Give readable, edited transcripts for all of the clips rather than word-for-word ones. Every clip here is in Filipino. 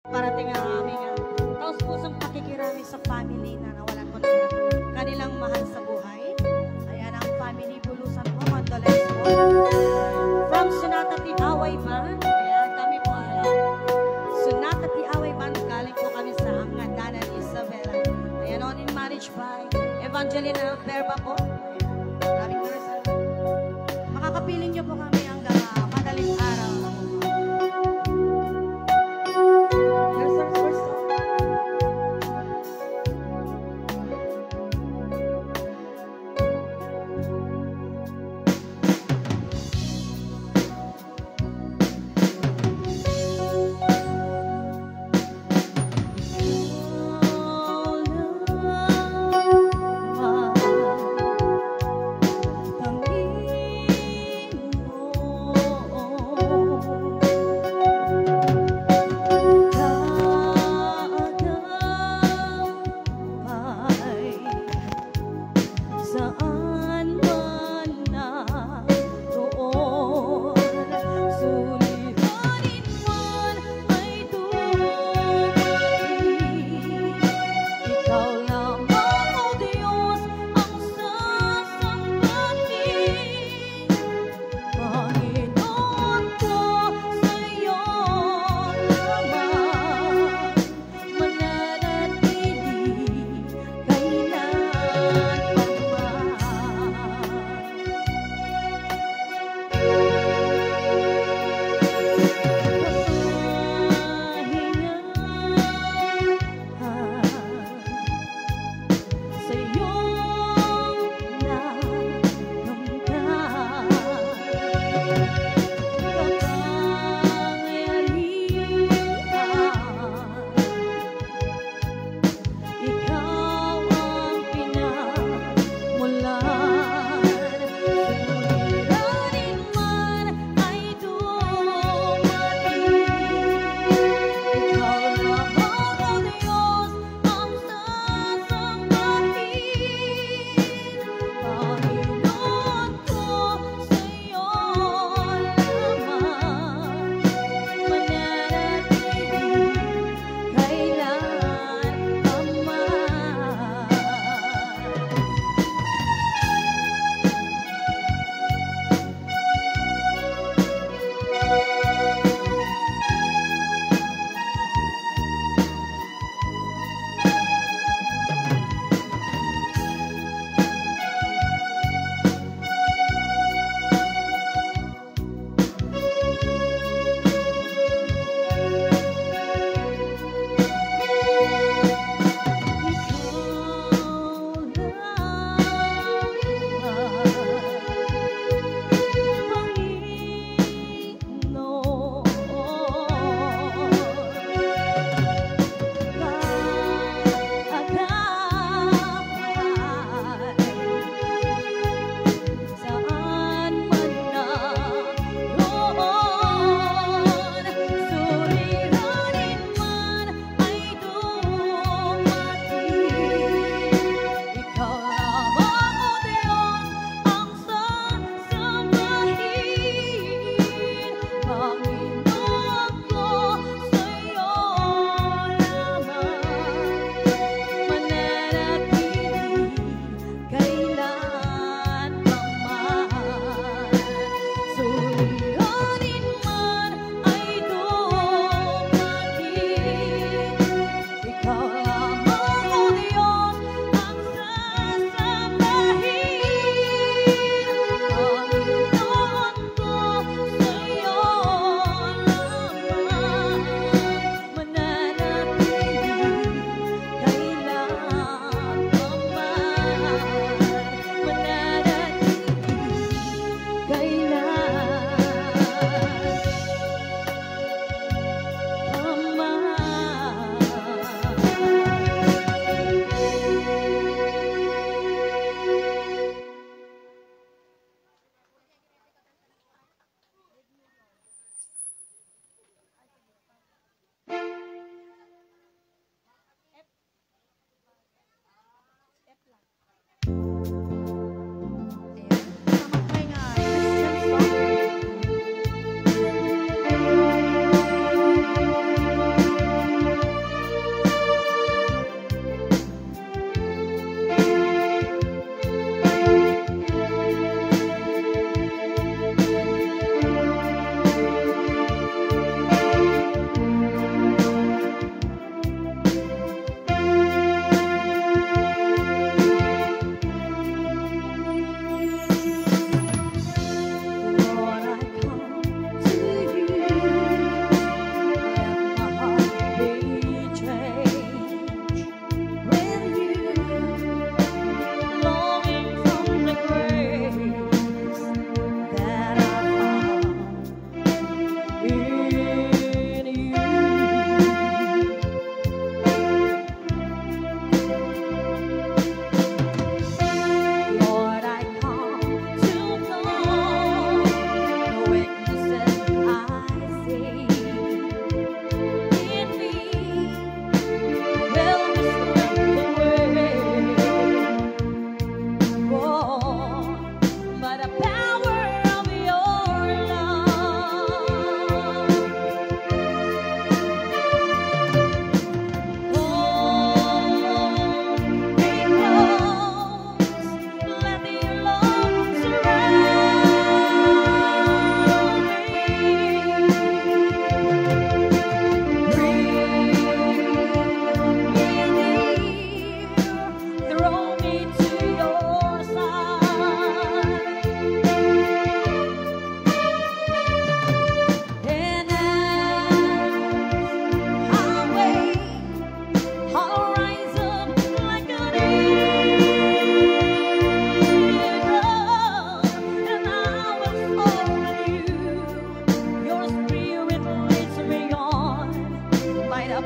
Parating ang aming taos pusong pakikirami sa family na nawalan mo na kanilang mahal sa buhay. Ayan ang family bulusan po, condolence po. From SUNATA Tiaway Band. Ayan, kami po SUNATA Tiaway Band. Galing po kami sa Angadanan Isabela. Ayan, on in marriage by Evangelina Verba po. Ayan, maraming salamat. Makakapiling niyo po kami hanggang madaling araw.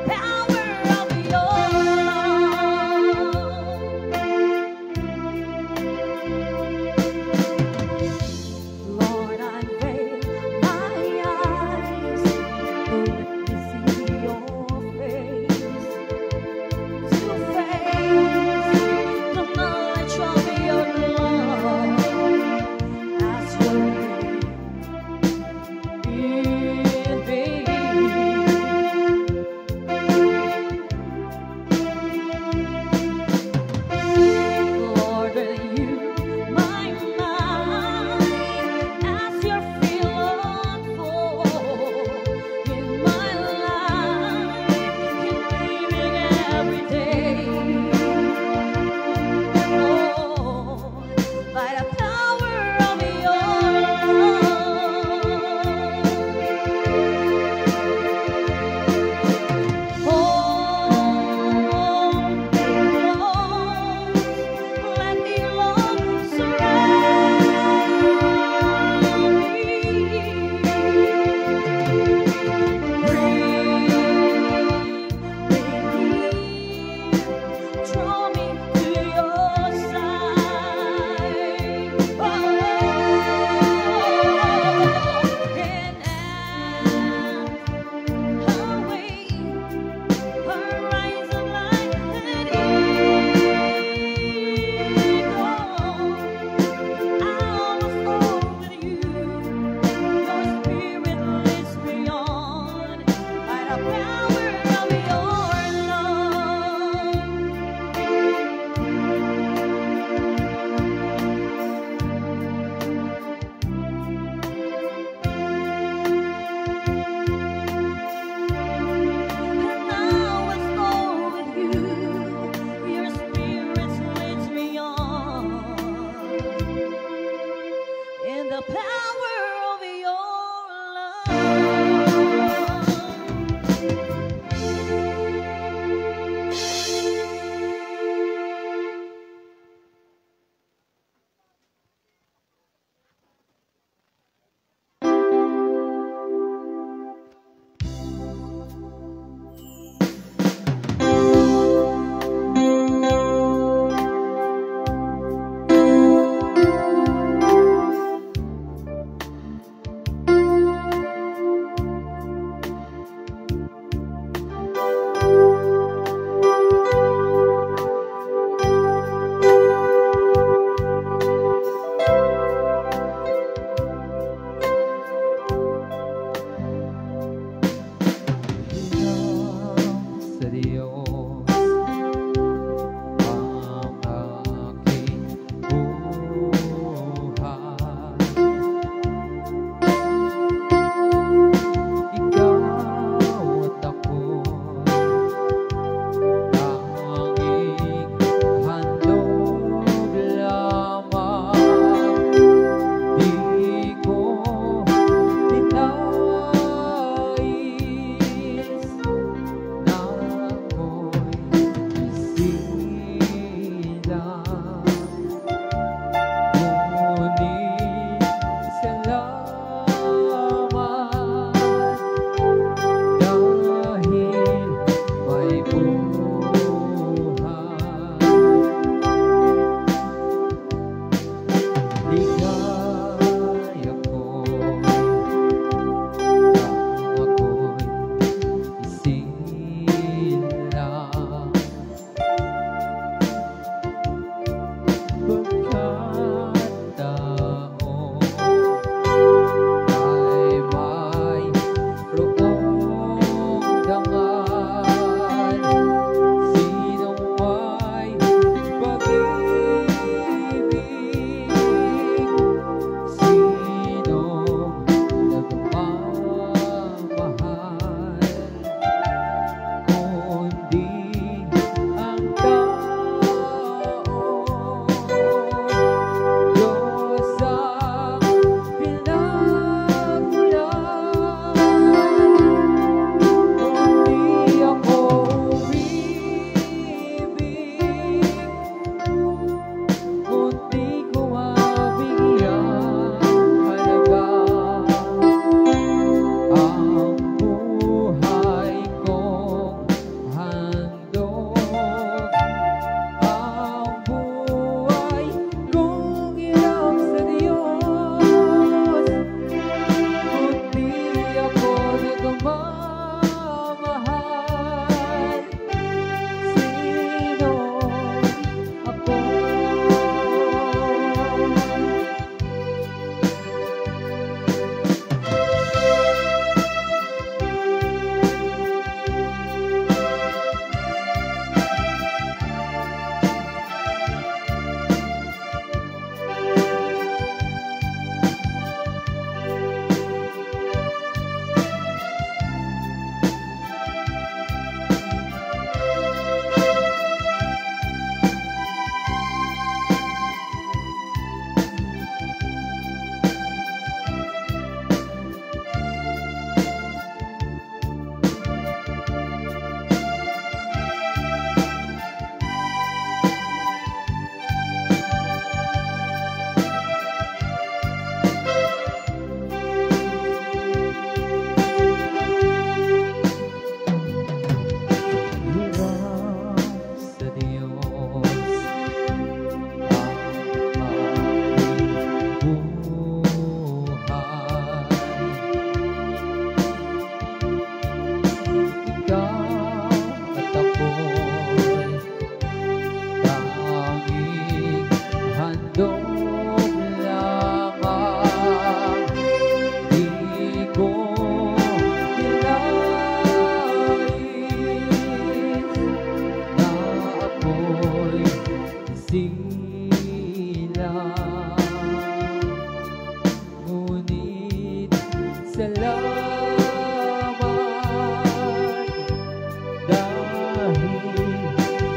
power of your Lord, unveil my eyes, so let me see your face, to face the knowledge of your love as your name in me.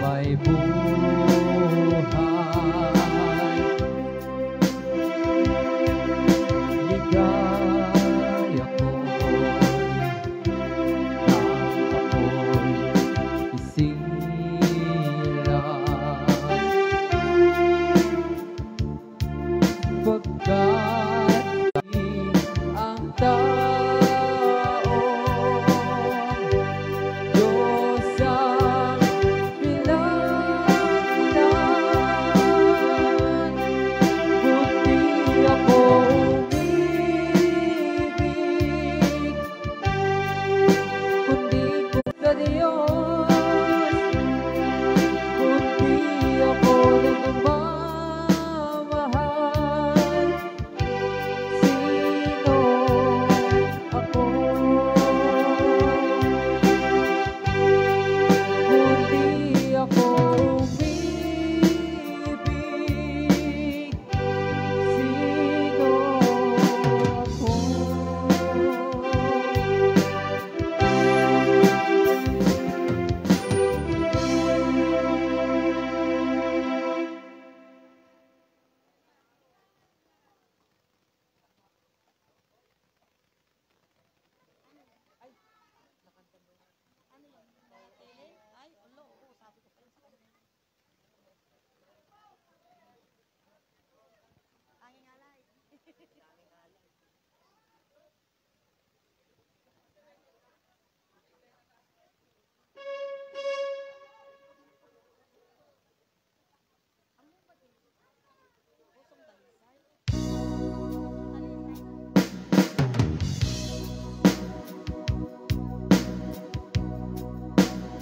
may buhay. Ligaya ko pagkat ang taong Diyos ang pinagmulan. Kundi ako umibig, kundi ko sa Diyos, kundi ako nagmamahal. Sino ako? Kundi ako umibig. Sino ako? Ay, ulo, oo, sabi ko pala sa kanya. Tanging alay. Pusong dalisay.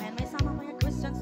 Ayan, may sama mga questions.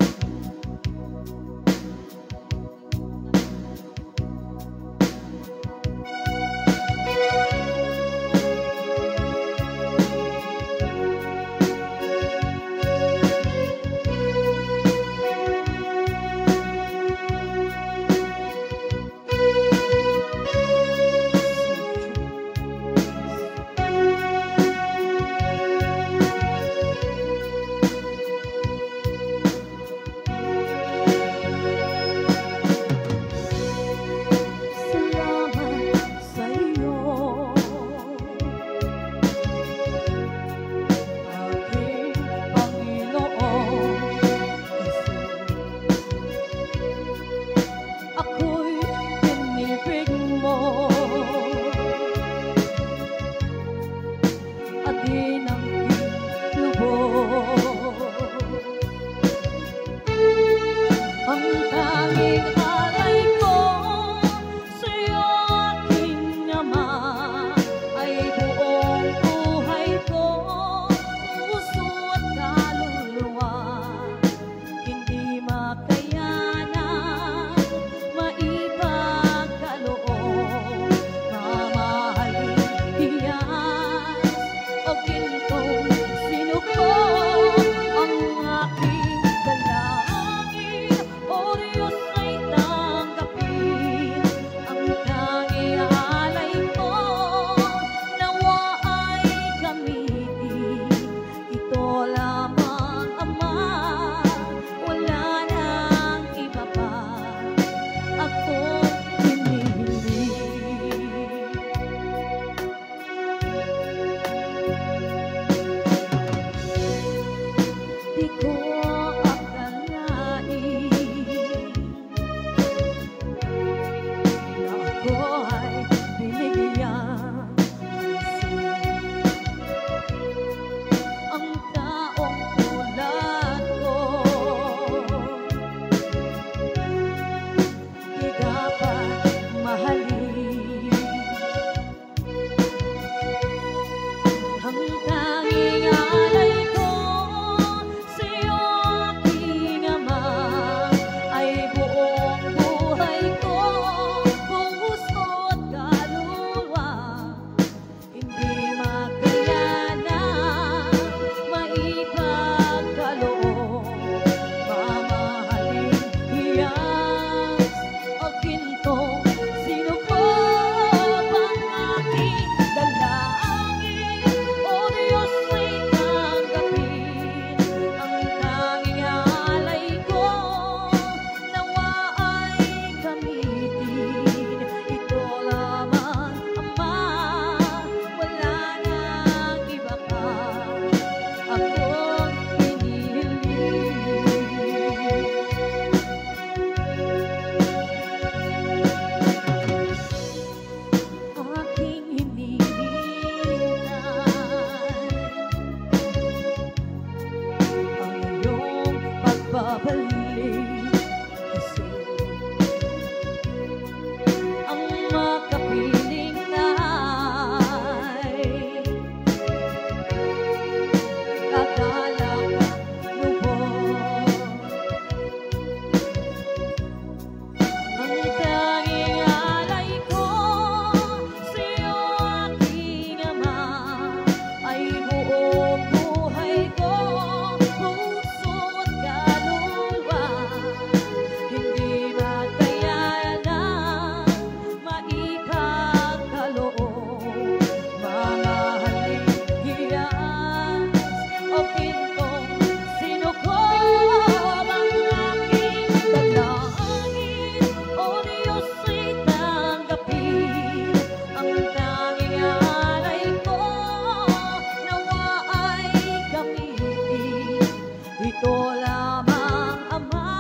ito lamang Ama,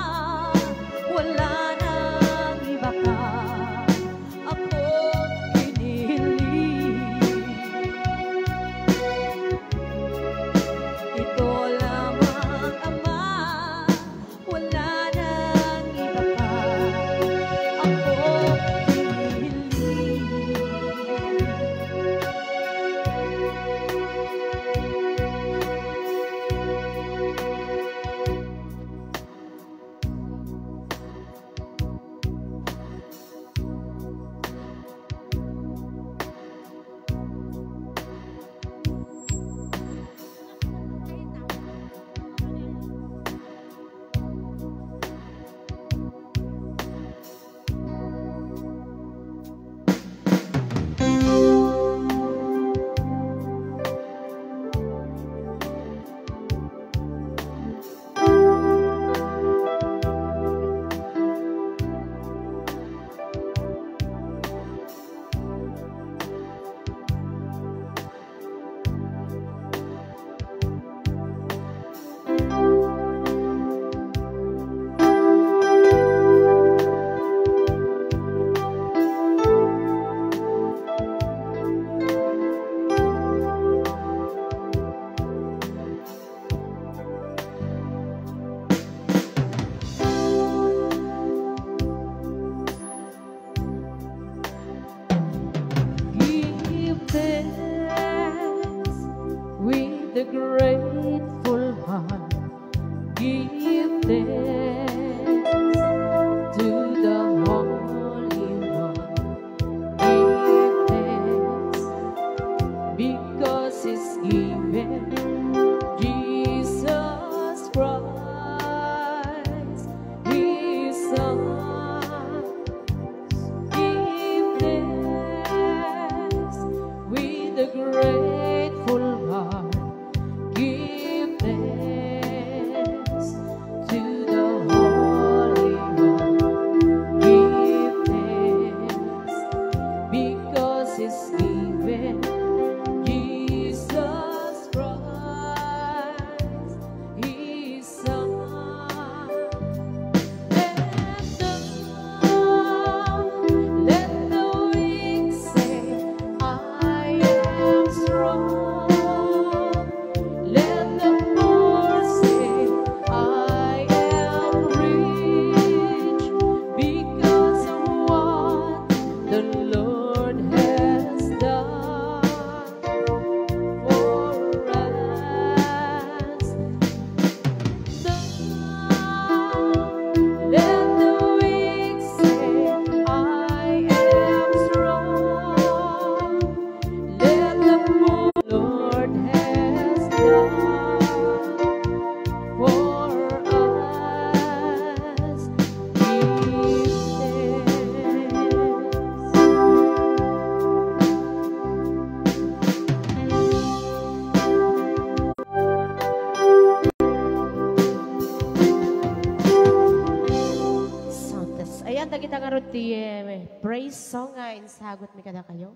wala nang iba ka, ako hinihiling. Ito lamang Ama, wala nang iba ka, ako hinihiling. Give thanks with a grateful heart. Give thanks to the Holy One. Give thanks because He's given Jesus Christ, His Son. Give thanks with a grateful heart. Give thanks to the Holy One. Give thanks because He's given Jesus Christ, His Son. Let the weak say, I am strong. Let the poor say, I am rich, because of what the Lord has done for us. Let the weak say, I am strong. Let the poor Lord has done for us. Give Santos. Ayan, kita nga ruti praise song nga insagot mi kada kayo.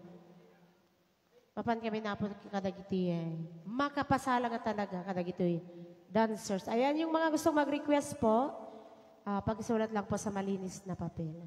Papan kami napod kadagiti makapasala nga talaga kadagiti dancers. Ayan yung mga gustong mag-request po, pag-isulat lang po sa malinis na papel.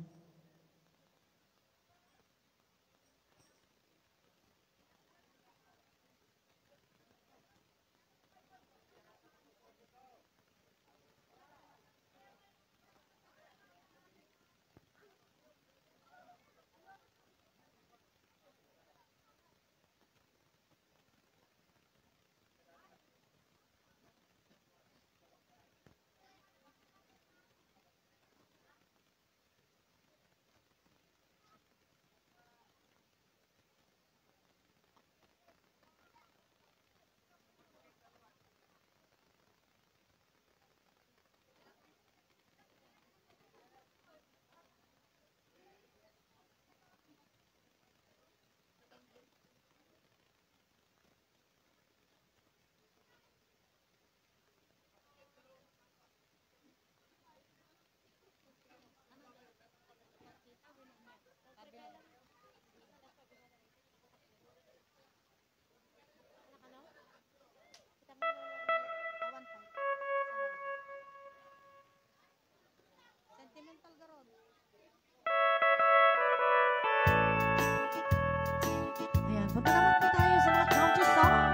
Punta naman po tayo sa mga country song.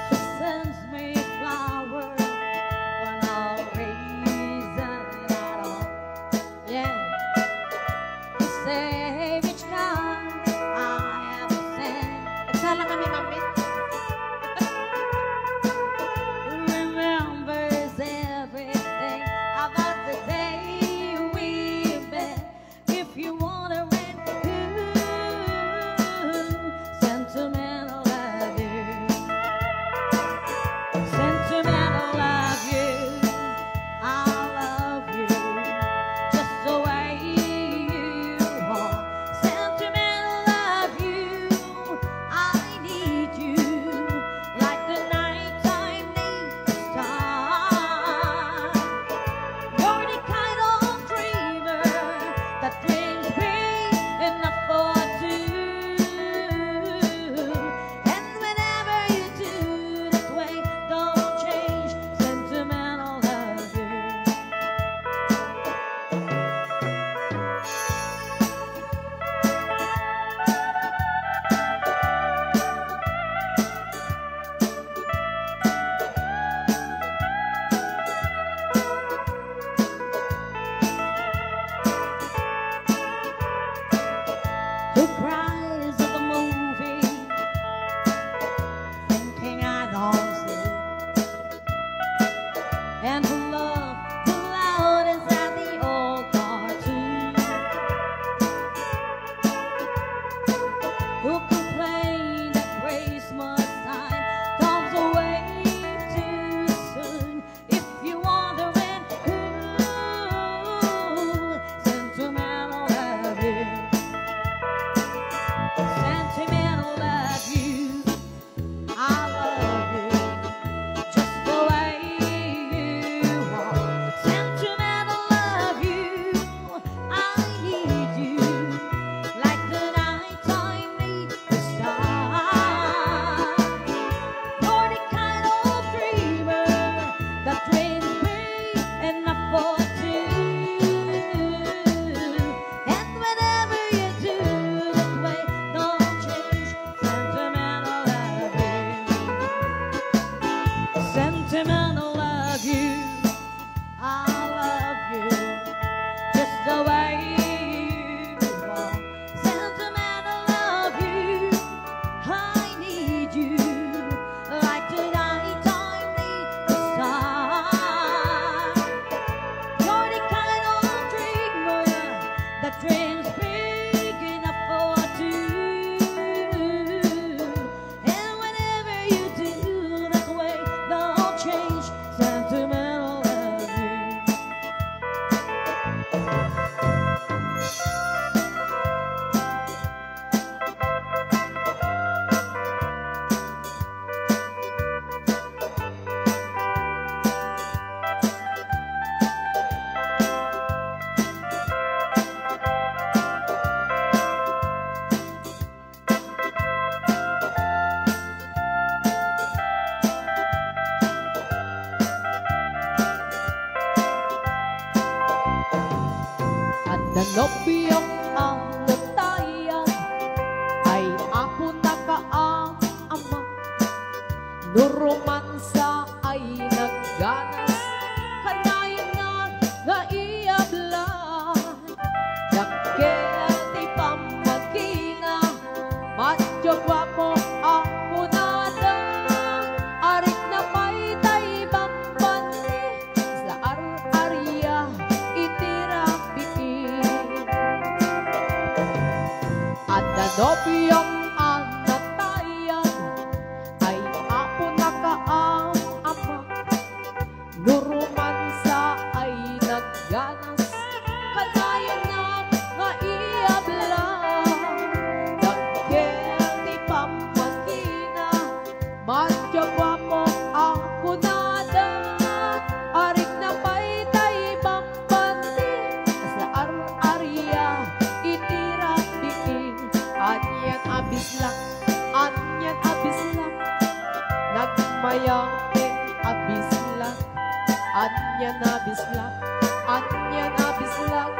She sends me flowers for no reason at all. Yeah. To say which kind I ever sent. Nagsala kami, mami. Remembers everything about the day we met. If you wanna rent sentimental love you, sentimental love you, I love you just the way you are. Sentimental love you, I need you like the nighttime needs the star. You're the kind of dreamer that dreams big enough for two. And whenever you do that way, don't change. Sentimental love you. Who cries at the movie, thinking I don't see? And who love the loudest at the old cartoon? Who complain that Christmas time comes away too soon? If you wonder when sentimental love you, sentimental love you, I love you just the way you are. Sentimental love you, I need you like the nighttime needs the star. You're the kind of dreamer that dreams big enough for two. And whenever you do that way, don't change. Sentimental love you, sentimental love you, I love you just the way you are. Sentimental love you, I need you like the nighttime needs the star. You're the kind of dreamer that dreams big enough for two. And whenever you do that way, don't change. Sentimental love you. At nanobiyong ang nagtayan ay ako nakaama. Nuromansa ay nagganas, kanayon nga iabla. Naketi pamagina, madyo gwapo ako nada. Arit na may taibang panli, sa ar-arya itirapiin. At nanobiyong ang nagtayan ay ako nakaama. Nurumansa ay nagganas, kanayon nga iabla. Nagketi pamagina, madyo gwapo ako nada. Arik na may taibang panli, sa ar-arya itirapiin. Anyan abis lang, nagmayang na bislak, anya na bislak,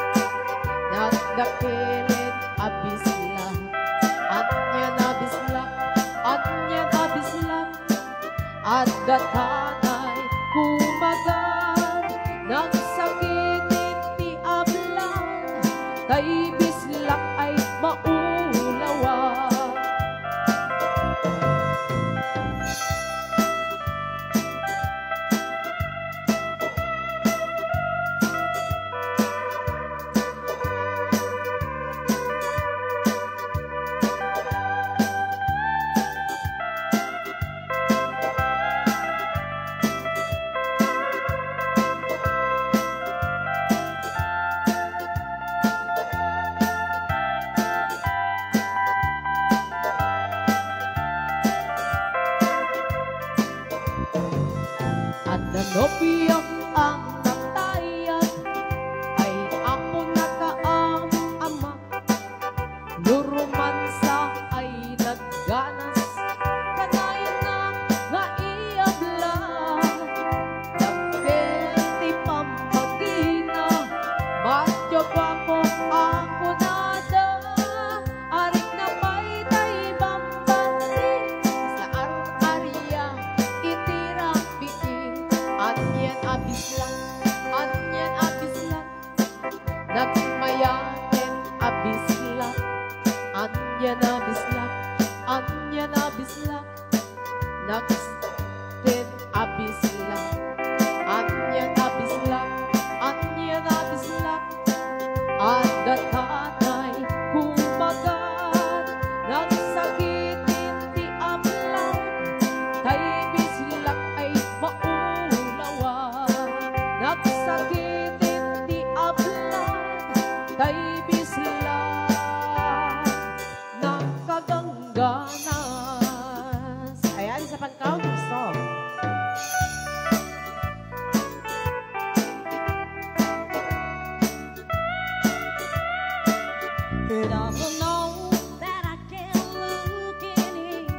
nagdakilit a bislak, anya na bislak, anya na bislak, at datanay kumagan, nagsakitin ti ablan, kay bislak ay maulawa. Nobiyang ang natayan ay ako nakaama, nurumansa ay nagganas, kanayan na nga iabla, nagpilti pampagina, matyaga mo ako nada, arik na may taibang bandi, sa ar-arya itira bikin. Anyan abislan, nagmayanin abislan, anyan abislan, nagstin abislan, anyan abislan, ada tanay kumagat, nagsakitin ti ablan, kay bislak ay maulawa, nagsakitin ti ablan, kay bislak nakagangganas. Ayan, sa pag-counter song. It doesn't know that I can't look in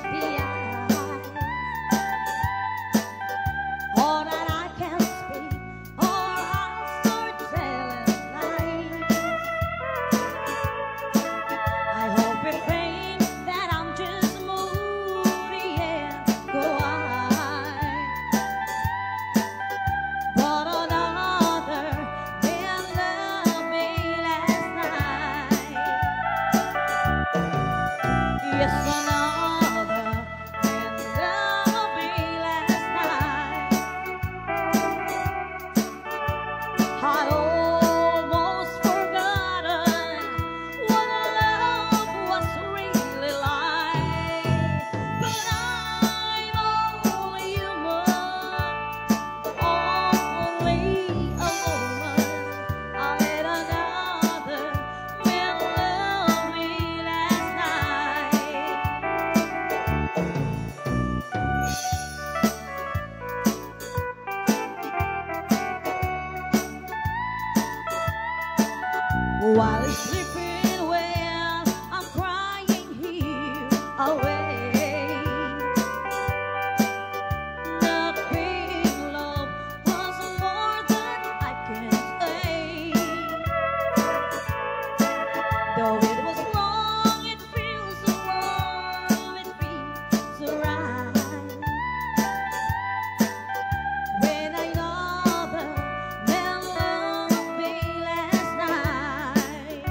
the eyes, or that I can't speak, or I'll start telling lies. I hope it thinks that I'm just moody and go on, but another man loved me last night. Yes, another man loved me last night. I'd almost forgotten what love was really like, but I'm only human, only a woman. I let another man love me last night. While he's sleeping well, I'm crying here away. Nothing, love, was more than I can say. Though it was wrong, it feels so warm, it feels so right. When another man loved me last night.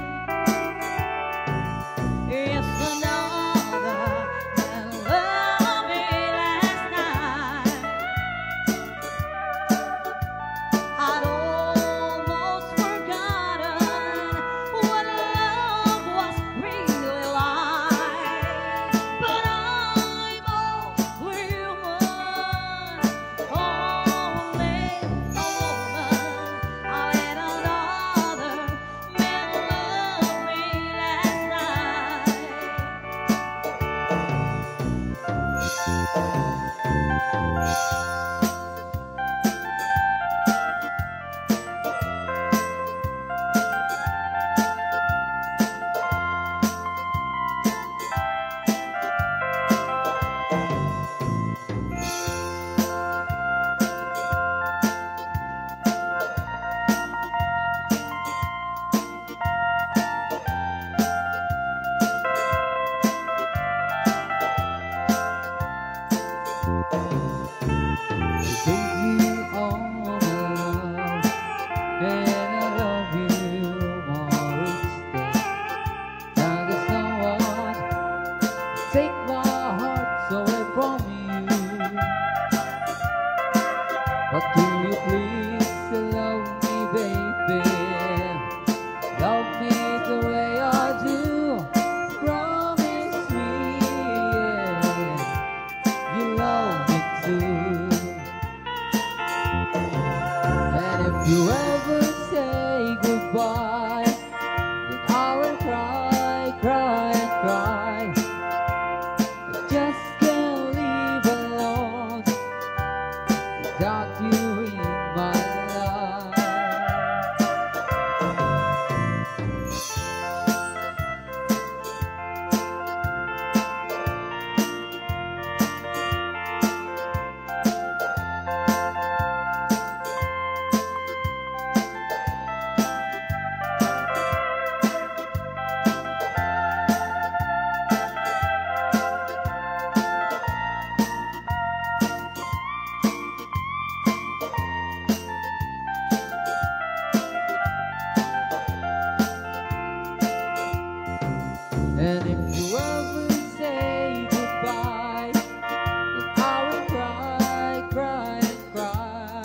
And if you ever say goodbye, then I will cry, cry and cry.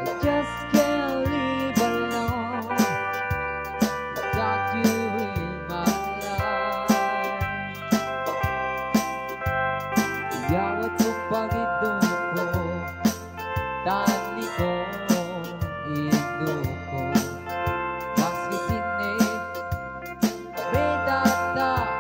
I just can't live alone without you in my life. Yawat mo pag-iduko, tani ko, iduko. Maski sini beda tak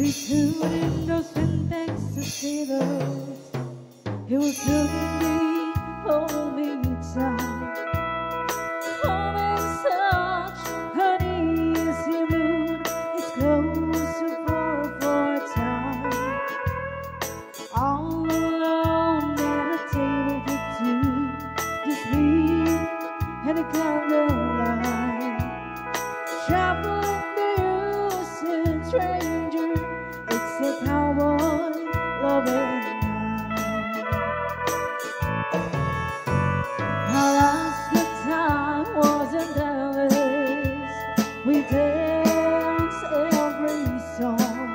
Between windows and thanks to sailors, he was telling me, hold me tight. Home in such an easy mood, it's close to 4 for a time. All alone at a table for two, just me and a candlelight. Traveling the ocean, stranger, it's a cowboy loving night. Our last good time wasn't endless. We danced every song.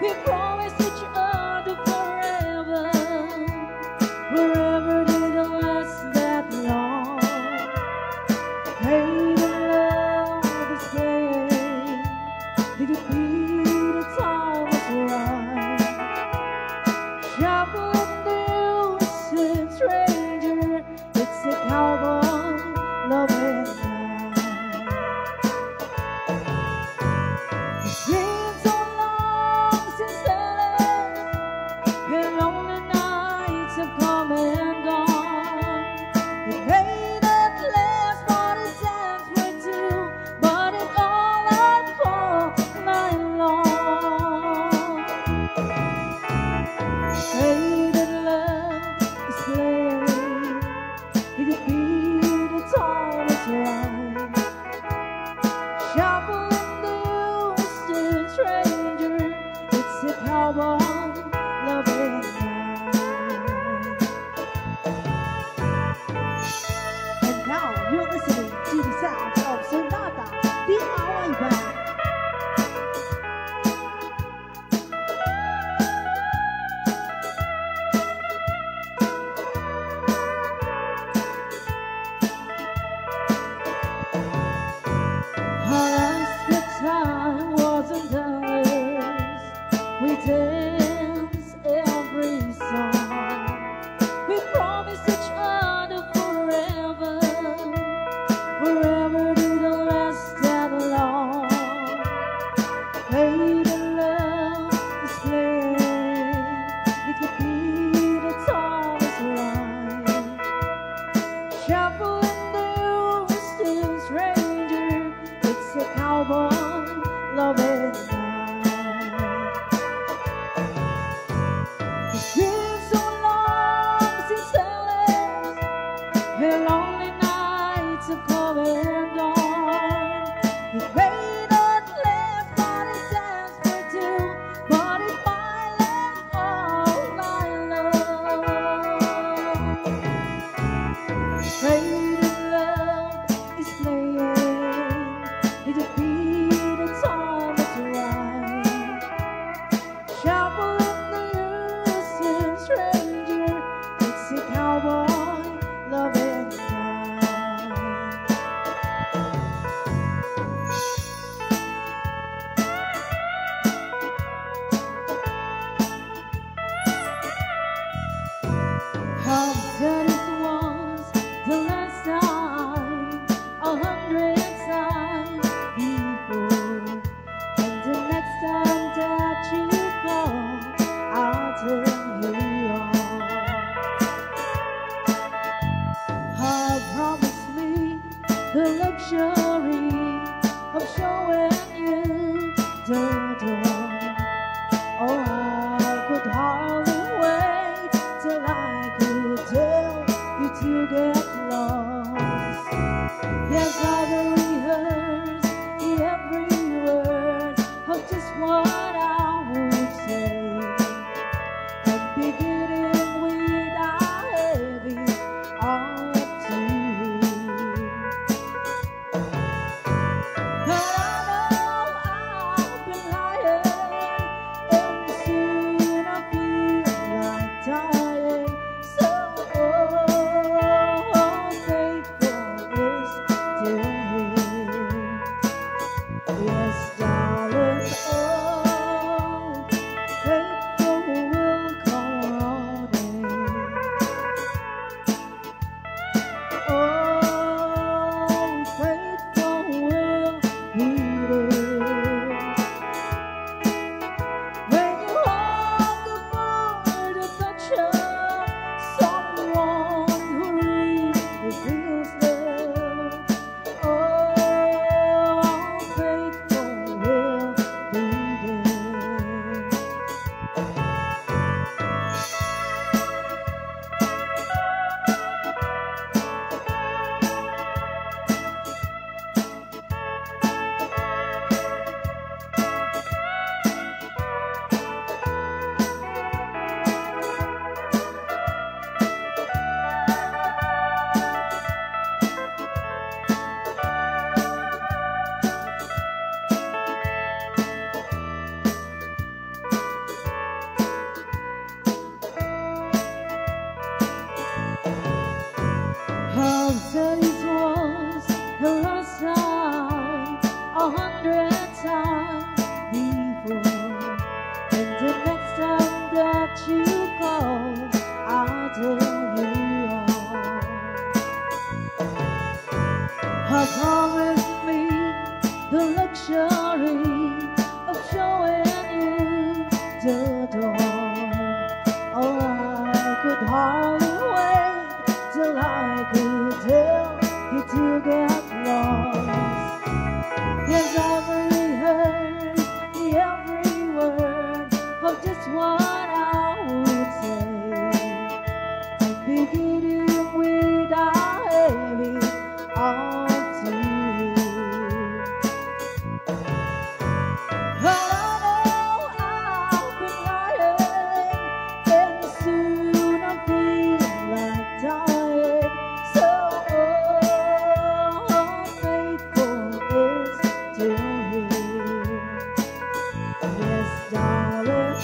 We promised each other forever. Forever didn't last that long. Hey, the love is playing. It could be the time was right. Traveling the ocean, stranger, it's a cowboy loving night. It's been so long since I left, and lonely nights have come and gone. It may not last but it stands for two, but it all out for night long. Faded love is playing. It could be the time is right. Traveling the ocean, stranger, it's a cowboy loving night. And now you're listening to the sounds of SUNATA, the Hawaii Band. Our last good time wasn't endless. We danced every song. We promised each other forever. Forever didn't last that long. Hey, the love is playing. It could be the time is right. Traveling the ocean, stranger, it's a cowboy loving night. It's been so long since I left, the lonely nights have come and gone. It may not last but it stands for two, but it might last all night long. Faded love is playing. It could be the time is right. Traveling the ocean, stranger, it's a cowboy loving night. How sad it was the last time, 100 times before. And the next time that you call, I'll tell you all. Promise me the luxury of showing you the door. Oh, I could hardly wait till I could tell you to get lost. Yes, I've rehearsed every word of just what I would say, and beginning with I have it all up to you. But I know I've been lying, and soon I feel like dying. So faithful is After this was the last time, 100 times before, and the next time that you call, I'll tell you all. I promised me the luxury of showing you the door. Oh, I could hardly wait till I could tell you to get lost. Yes, every word of just what I would say, and beginning with I heavy all to you. But I know I've been lying, and soon I'll feel like dying. So faithful is still here. Yes, darling,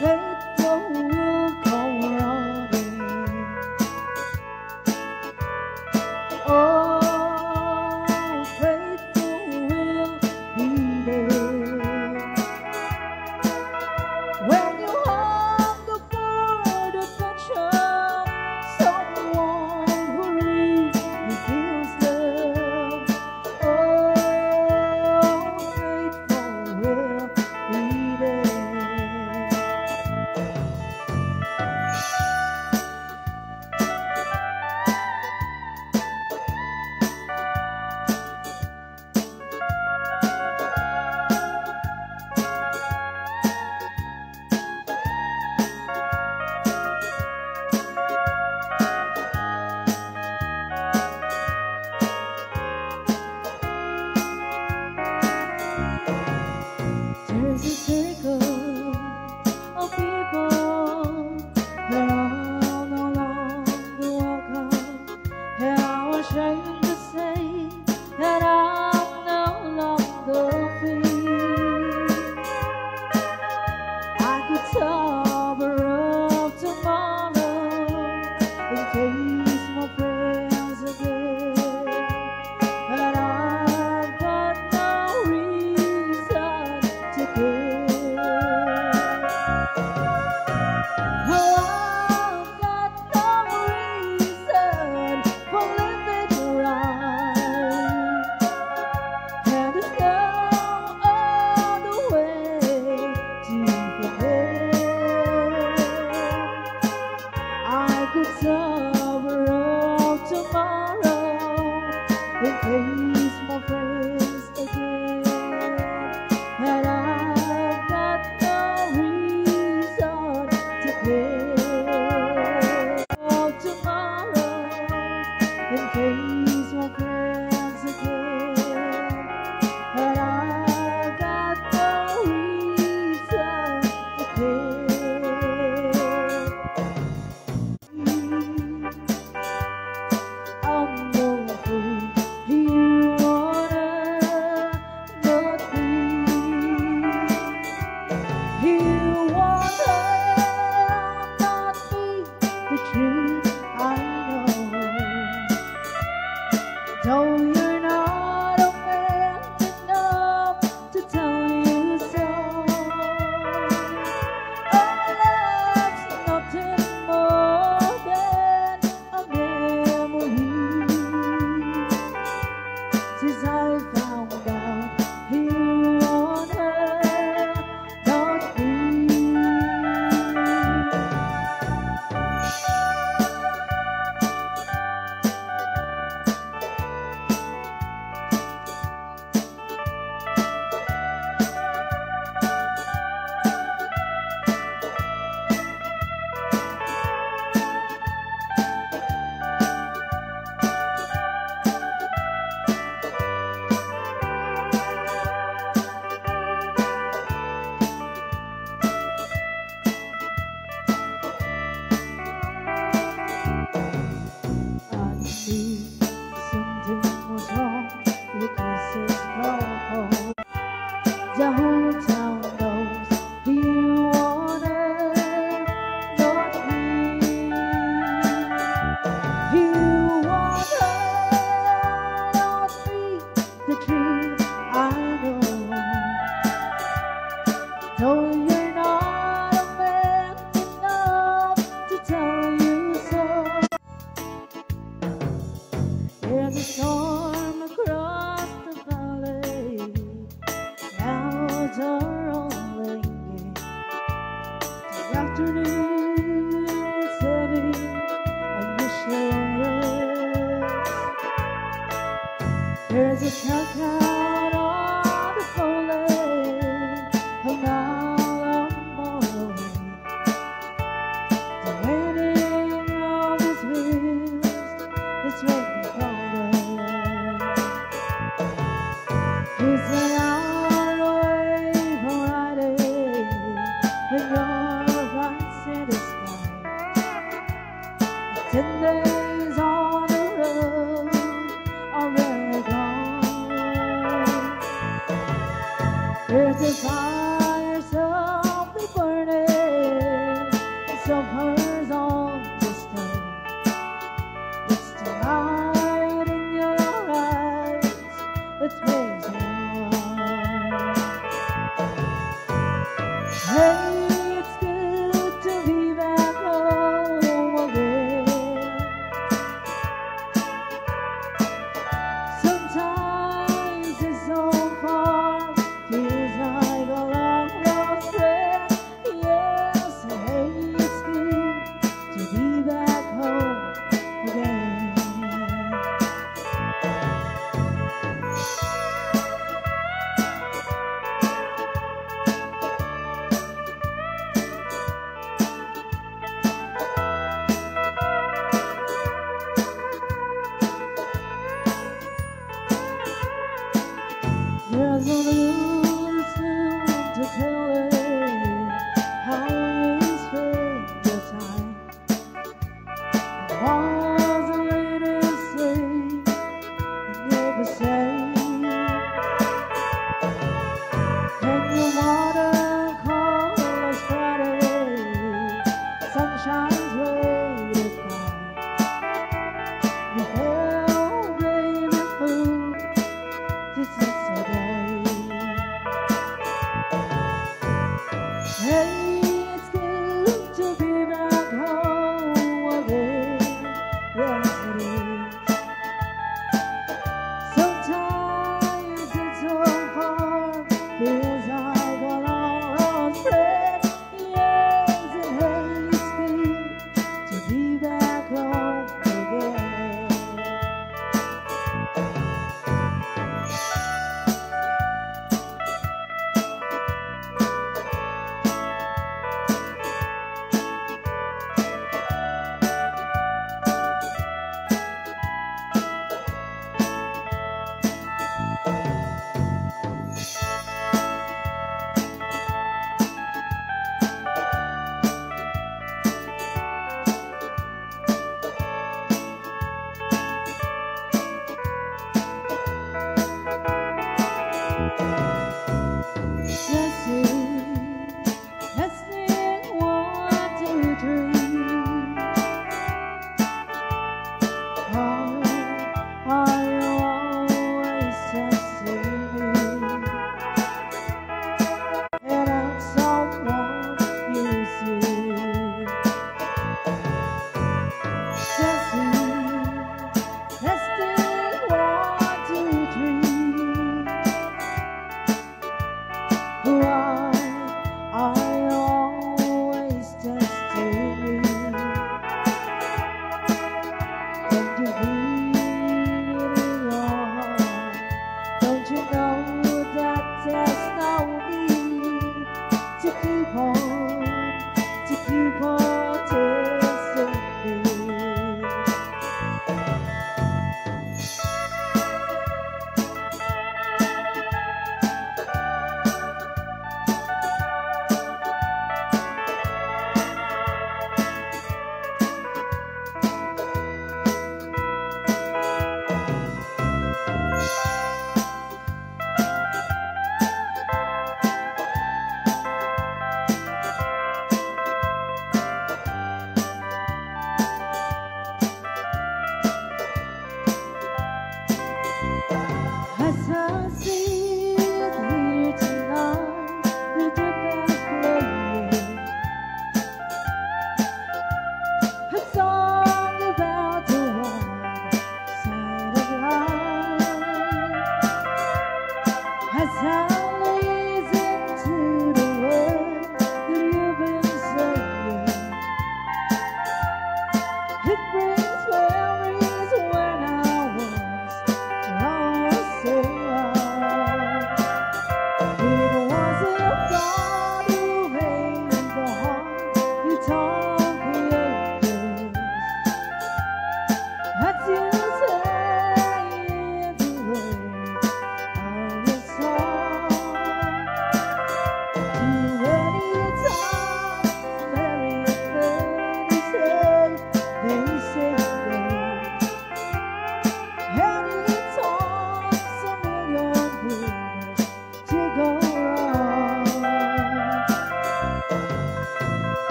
faithful will come running. Faithful will be there. When you hunger for adventure, someone who really feels love, faithful will be there. There's a circle of people that are no longer welcome, and I'm ashamed to say that I'm no longer free. I could cover up tomorrow in case my friends again, but I've got no reason to care. Oh, I've got no reason for living right, and there's no other way to forget. I could cover up tomorrow There's a storm across the valley, clouds are rolling in. The afternoon is heavy on your shoulders. There's a countdown on the phone lane, a mile or more away. The waiting of his wheels is waiting for us. He's an hour away from riding when you're right in the sky. 10 days on the road are really gone. There's a fire softly burning, some hers on the stove. It's the light in your eyes that makes me warm. Hey, it's good to be back home again. Sometimes it's so far, feels like a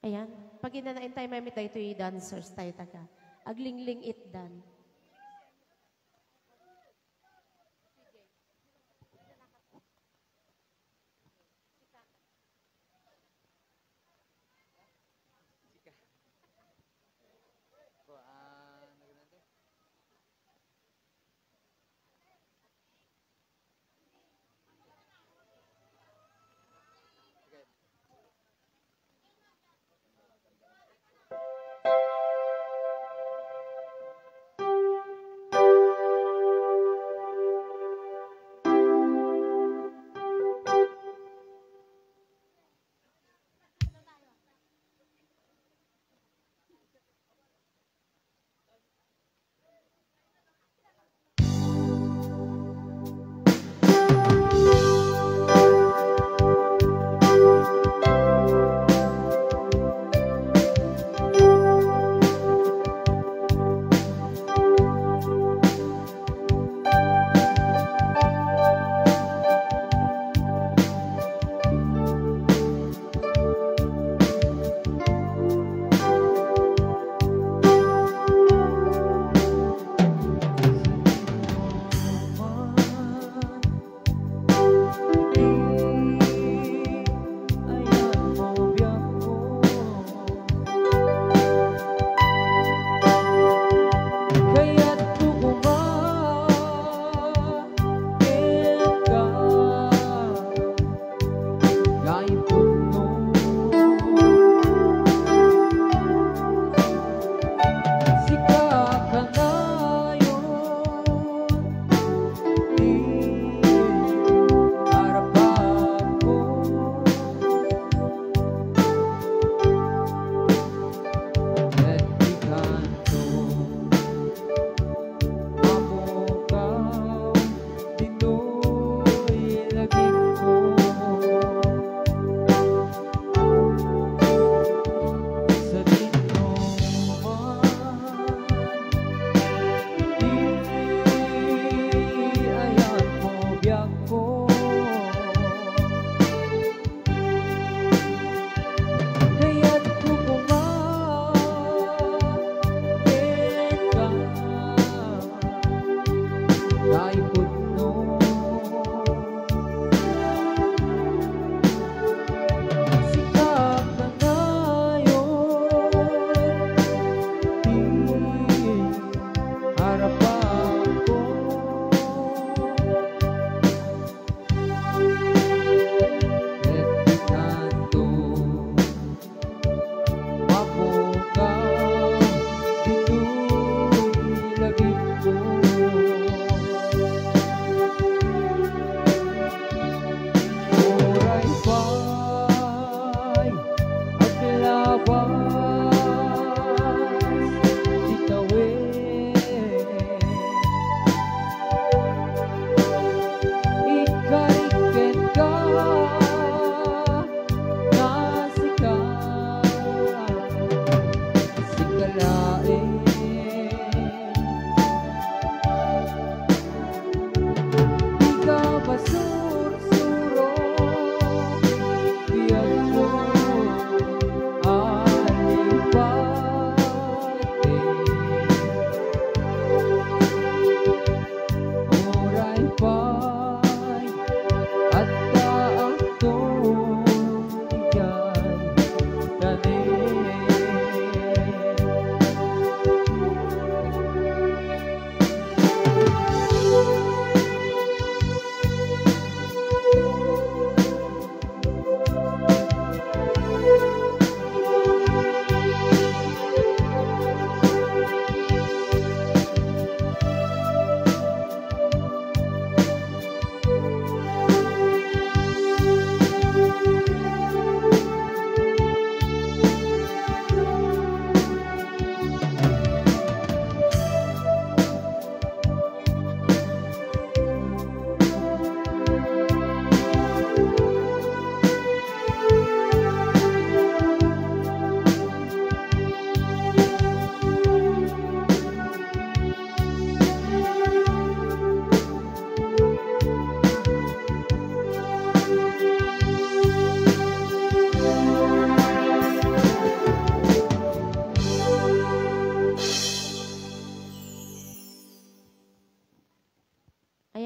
Ayan. Pag inanain tayo, may tayo ito dancers tayo taga. Aglingling it dan.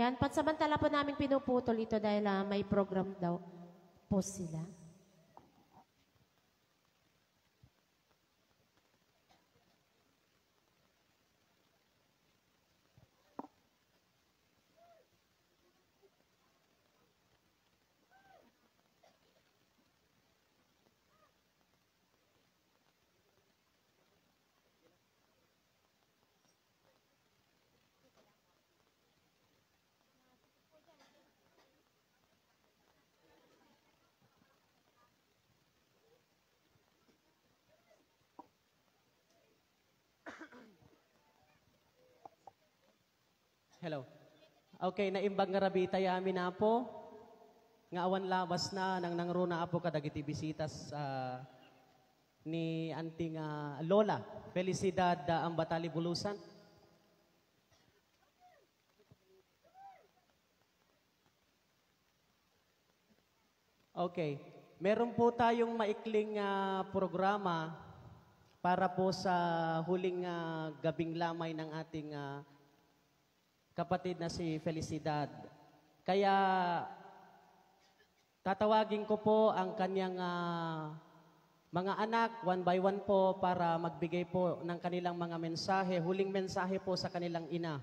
Ayan, pansamantala po namin pinuputol ito dahil may program daw po sila. Hello. Okay, naimbag nga rabi tayami na po. Nga awan labas na nang nangruna po kadagiti bisitas ni anting Lola Felicidad Ambatali Bulusan. Okay. Meron po tayong maikling programa para po sa huling gabing lamay ng ating kapatid na si Felicidad. Kaya tatawagin ko po ang kanyang mga anak, one by one po, para magbigay po ng kanilang mga mensahe, huling mensahe po sa kanilang ina.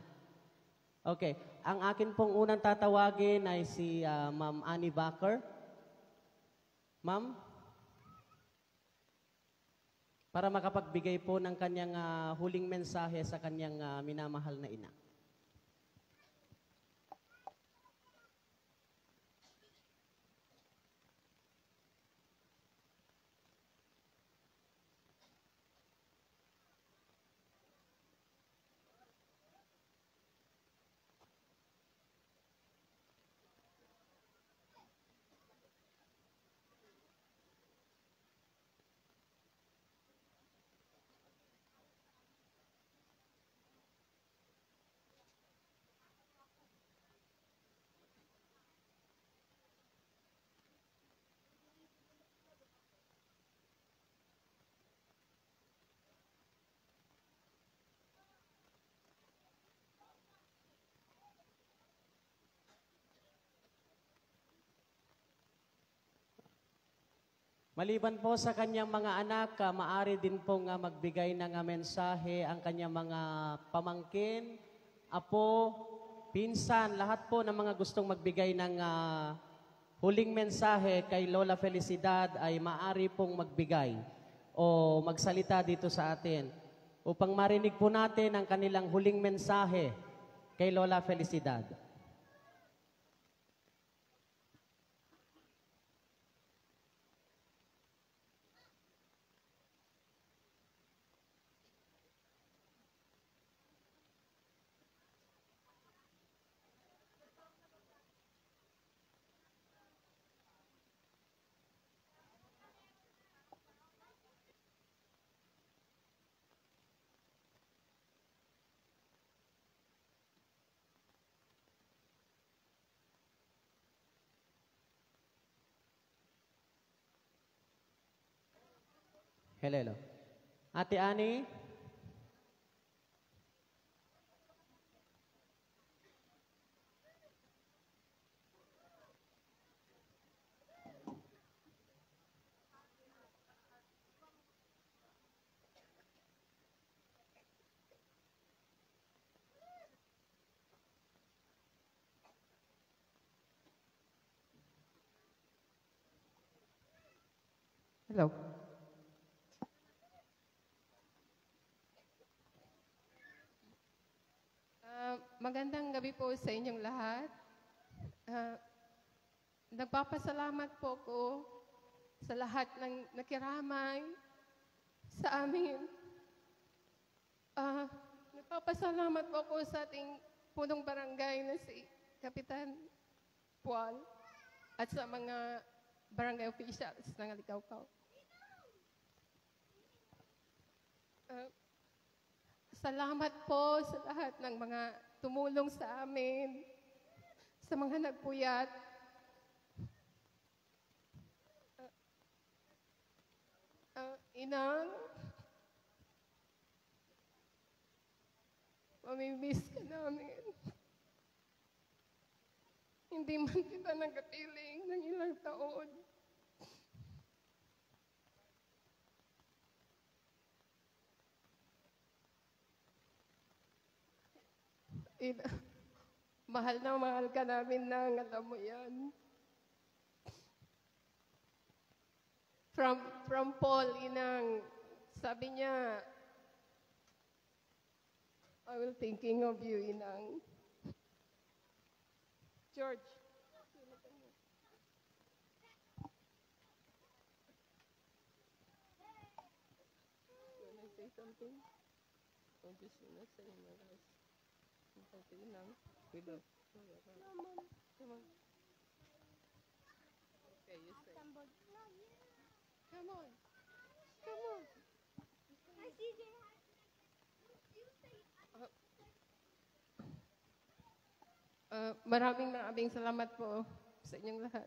Okay. Ang akin pong unang tatawagin ay si Ma'am Annie Backer. Ma'am? Para makapagbigay po ng kanyang huling mensahe sa kanyang minamahal na ina. Maliban po sa kanyang mga anak, maaari din pong magbigay ng mensahe ang kanyang mga pamangkin, apo, pinsan, lahat po ng mga gustong magbigay ng huling mensahe kay Lola Felicidad ay maaari pong magbigay o magsalita dito sa atin upang marinig po natin ang kanilang huling mensahe kay Lola Felicidad. Hello. Ate Ani? Hello. Magandang gabi po sa inyong lahat. Nagpapasalamat po ko sa lahat ng nakiramay sa amin. Nagpapasalamat po ko sa ating punong barangay na si Kapitan Pual at sa mga barangay officials ng Alicaucao. Salamat po sa lahat ng mga tumulong sa amin, sa mga nagpuyat. Inang, mamimiss ka namin. hindi man kita nagkapiling ng ilang taon. Ina, mahal na mahal ka namin nang, alam mo yan. From Paul, Inang, sabi niya, I will thinking of you, Inang. George. Wanna say something? Or just wanna say my last something, Inang? We love. Come on. Come on. Okay, you say. Come on. Come on. Hi, CJ. Maraming salamat po sa inyong lahat.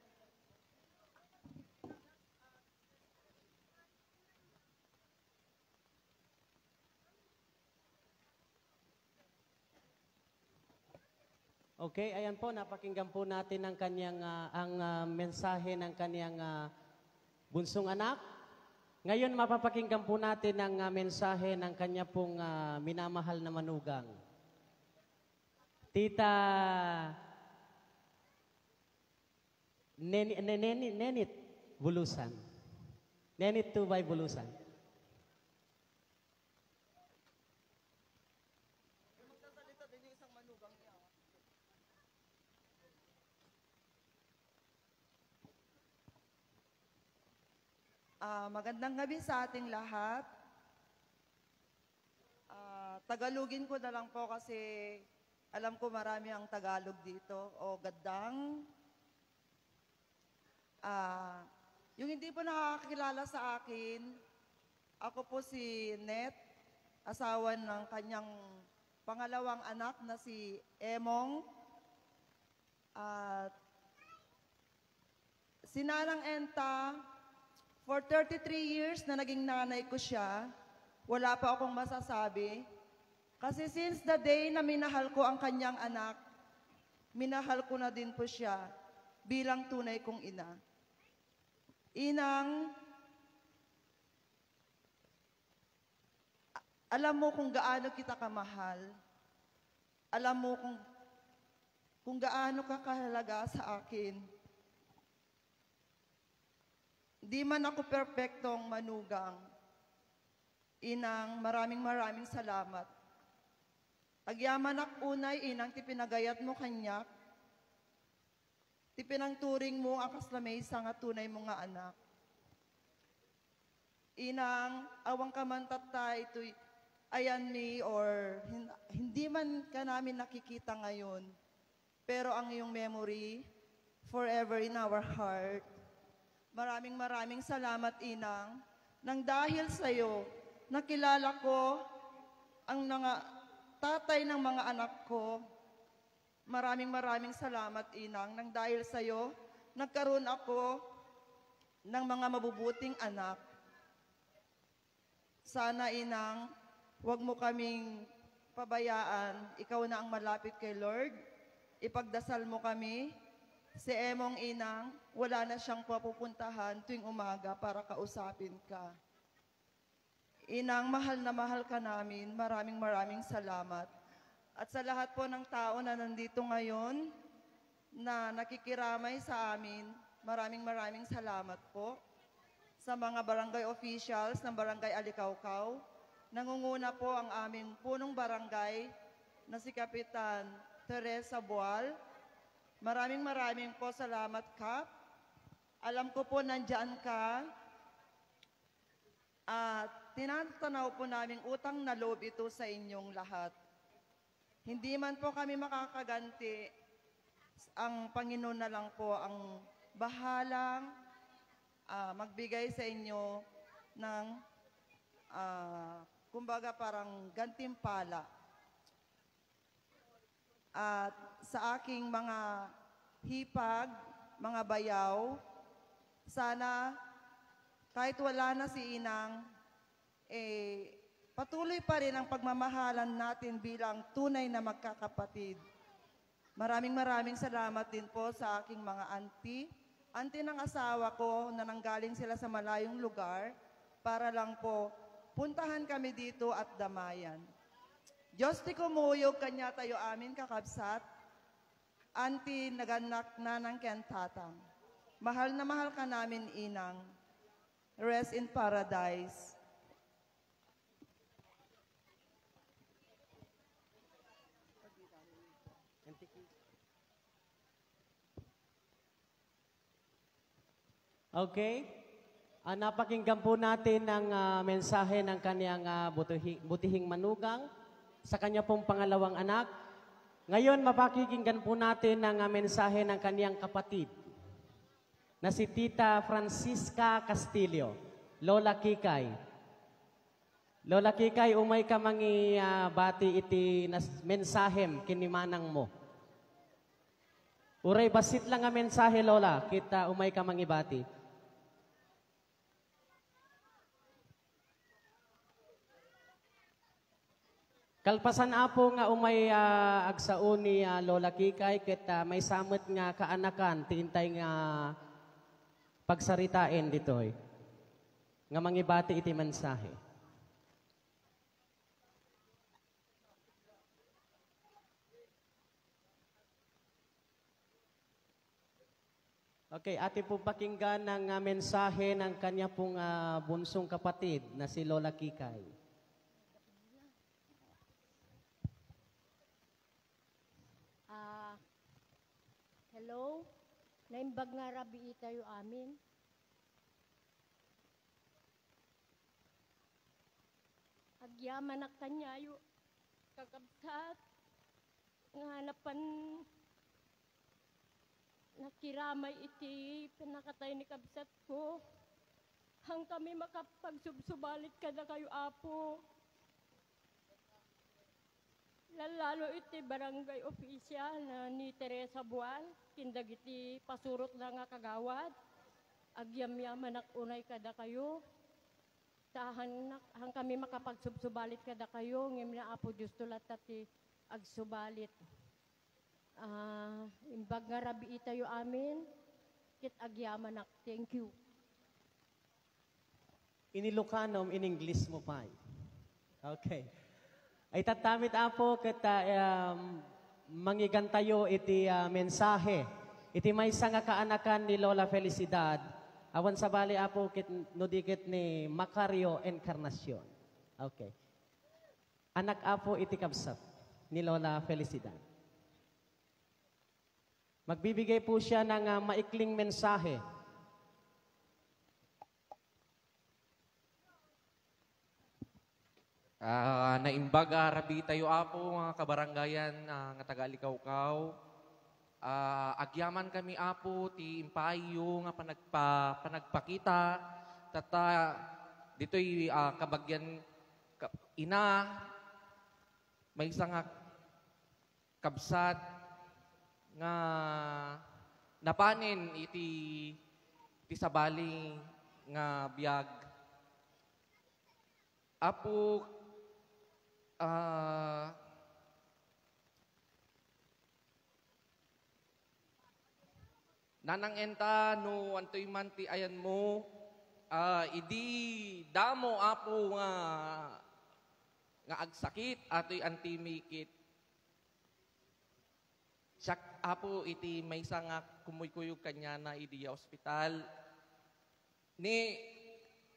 Okay, ayan po, napakinggan po natin ang kanyang mensahe ng kanyang bunsong anak. Ngayon, mapapakinggan po natin ang mensahe ng kanya pong minamahal na manugang. Tita Nenit Bulusan. Nenit Tubay Bulusan. Magandang gabi sa ating lahat. Tagalogin ko na lang po kasi alam ko marami ang Tagalog dito. O gadang. Yung hindi po nakakakilala sa akin, ako po si Net, asawa ng kanyang pangalawang anak na si Emong. At si Nanang Enta, for 33 years na naging nanay ko siya, wala pa akong masasabi. Kasi since the day na minahal ko ang kanyang anak, minahal ko na din po siya bilang tunay kong ina. Inang, alam mo kung gaano kita kamahal. Alam mo kung gaano ka kahalaga sa akin. Di man ako perpektong manugang. Inang, maraming salamat. Agyaman ak unay, inang, ti pinagayat mo kanyak. Ti pinangturing mo ang kaslamesa nga tunay mo nga anak. Inang, awang ka man tatay, ito'y ayan ni, or hindi man ka namin nakikita ngayon, pero ang iyong memory, forever in our heart. Maraming salamat, Inang, nang dahil sa'yo, nakilala ko ang tatay ng mga anak ko. Maraming salamat, Inang, nang dahil sa'yo, nagkaroon ako ng mga mabubuting anak. Sana, Inang, huwag mo kaming pabayaan. Ikaw na ang malapit kay Lord. Ipagdasal mo kami. Si Emong, Inang, wala na siyang papupuntahan tuwing umaga para kausapin ka. Inang, mahal na mahal ka namin. Maraming salamat. At sa lahat po ng tao na nandito ngayon, na nakikiramay sa amin, maraming salamat po. Sa mga barangay officials ng Barangay Alicaucao, nangunguna po ang aming punong barangay na si Kapitan Teresa Bual. Maraming po salamat, Kap. Alam ko po nandyan ka. At tinatanaw po namin utang na loob ito sa inyong lahat. Hindi man po kami makakaganti. Ang Panginoon na lang po ang bahalang magbigay sa inyo ng kumbaga parang gantimpala. At sa aking mga hipag, mga bayaw, sana kahit wala na si Inang, patuloy pa rin ang pagmamahalan natin bilang tunay na magkakapatid. Maraming salamat din po sa aking mga auntie ng asawa ko na nanggaling sila sa malayong lugar para lang po puntahan kami dito at damayan. Diyos ti kumuyog kanya tayo amin kakabsat, auntie naganak na ng kentatang. Mahal na mahal ka namin, inang. Rest in paradise. Okay. Napakinggan po natin ang mensahe ng kanyang butihing manugang sa kanya pong pangalawang anak. Ngayon, mapakikinggan po natin ang mensahe ng kanyang kapatid na si Tita Francisca Castillo, Lola Kikay. Lola Kikay, umay ka mangi bati iti mensahem kinimanang mo. Uray basit lang ang mensahe, Lola, kita umay ka mangi bati. Kalpasan apo nga umay agsaon ni Lola Kikay kita may samot nga kaanakan tiintay nga pagsaritain ditoy. Nga mangibati iti mensahe. Okay, ati po pakinggan ang mensahe ng kanya pong bunsong kapatid na si Lola Kikay. Hello, naimbag nga rabi tayo amin. Agyaman na kanyayo, kakabsat, nga hanapan, nakiramay iti pinakatay ni kabsat ko. Hang kami makapagsubsubalit ka na kayo, apo. Lalo iti barangay official na ni Teresa Bual, kindag iti pasurot na nga kagawad. Agyam-yaman unay kada kayo. Tahan hang kami makapagsubsubalit kada kayo, ngem na apo Diyos tulat ati agsubalit. Imbag nga rabi itayo amin, kit agyaman. Thank you. In Ilocano, in English mo pa. Okay. Ay tatamit apo kita manggigan tayo iti mensahe. Iti may nga kaanakan ni Lola Felicidad. Awan sa bali apo kit nudikit ni Macario Encarnacion. Okay. Anak apo iti kabsat ni Lola Felicidad. Magbibigay po siya ng maikling mensahe. Naimbag rabi tayo apo mga kabaranggayan nga taga-Alikawkaw. Agyaman kami apo ti impayo nga panagpakita tata ditoy kabagyan ina may isang kabsat nga napanin iti sabali nga biyag. Apo nanang enta no antoy man ti ayan mo idi damo apo nga agsakit atoy antimikit. Siyak apo iti maysa nga kumuykuyog kanya na idi ospital ni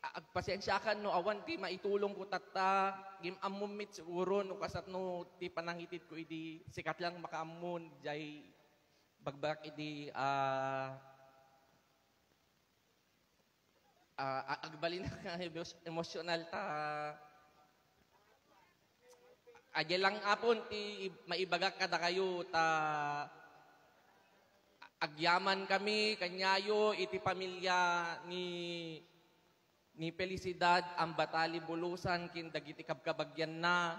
agpasensya ka no awan ti maitulong ko tata gimamumit siguro no kasat no ti panangitid ko idi sikat lang makaamon jay bagbak idi agbalin ka emosyonal ta adya lang apon ti maibagak kada kayo ta agyaman kami kanyayo iti pamilya ni Felicidad ang batali bulusan kindagiti kabkabagyan na